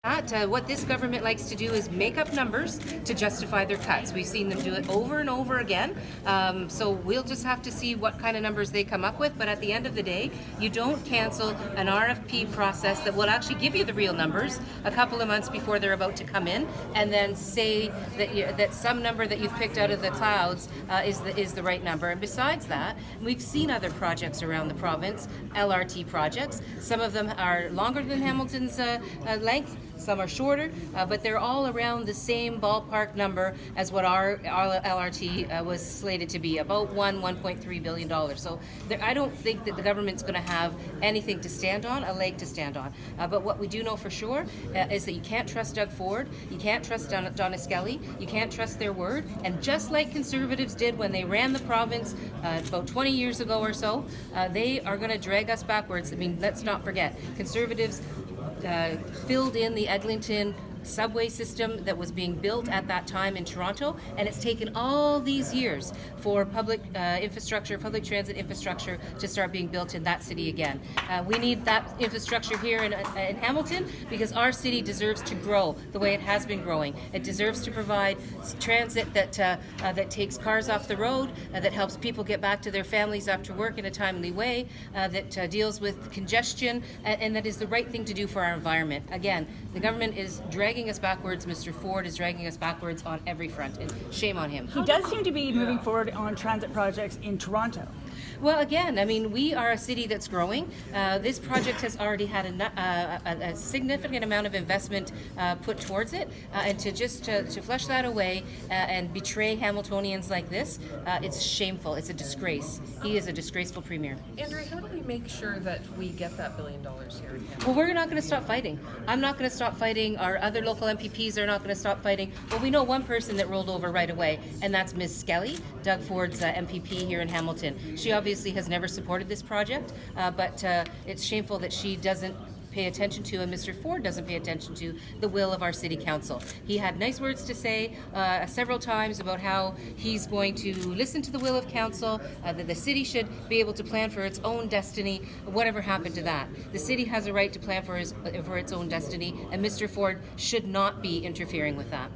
What this government likes to do is make up numbers to justify their cuts. We've seen them do it over and over again. So we'll just have to see what kind of numbers they come up with. But at the end of the day, you don't cancel an RFP process that will actually give you the real numbers a couple of months before they're about to come in, and then say that some number that you've picked out of the clouds is the right number. And besides that, we've seen other projects around the province, LRT projects. Some of them are longer than Hamilton's length. Some are shorter, but they're all around the same ballpark number as what our LRT was slated to be, about $1.3 billion. So I don't think that the government's going to have anything to stand on, a leg to stand on. But what we do know for sure is that you can't trust Doug Ford, you can't trust Donna Skelly, you can't trust their word. And just like Conservatives did when they ran the province about 20 years ago or so, they are going to drag us backwards. I mean, let's not forget, Conservatives filled in the Eglinton subway system that was being built at that time in Toronto, and it's taken all these years for public transit infrastructure to start being built in that city again. We need that infrastructure here in Hamilton because our city deserves to grow the way it has been growing. It deserves to provide transit that takes cars off the road, that helps people get back to their families after work in a timely way, that deals with congestion, and that is the right thing to do for our environment. Again, the government is dragging us backwards. Mr. Ford is dragging us backwards on every front, and shame on him. He does seem to be moving forward on transit projects in Toronto. Well, again, I mean, we are a city that's growing. This project has already had a significant amount of investment put towards it, and to flush that away and betray Hamiltonians like this, it's shameful. It's a disgrace. He is a disgraceful premier. Andrea, how do we make sure that we get that $1 billion here in Hamilton? Well, we're not going to stop fighting. I'm not going to stop fighting. Our other local MPPs are not going to stop fighting. But we know one person that rolled over right away, and that's Ms. Skelly, Doug Ford's MPP here in Hamilton. She obviously has never supported this project, but it's shameful that she doesn't pay attention to, and Mr. Ford doesn't pay attention to, the will of our city council. He had nice words to say several times about how he's going to listen to the will of council, that the city should be able to plan for its own destiny. Whatever happened to that? The city has a right to plan for its own destiny, and Mr. Ford should not be interfering with that.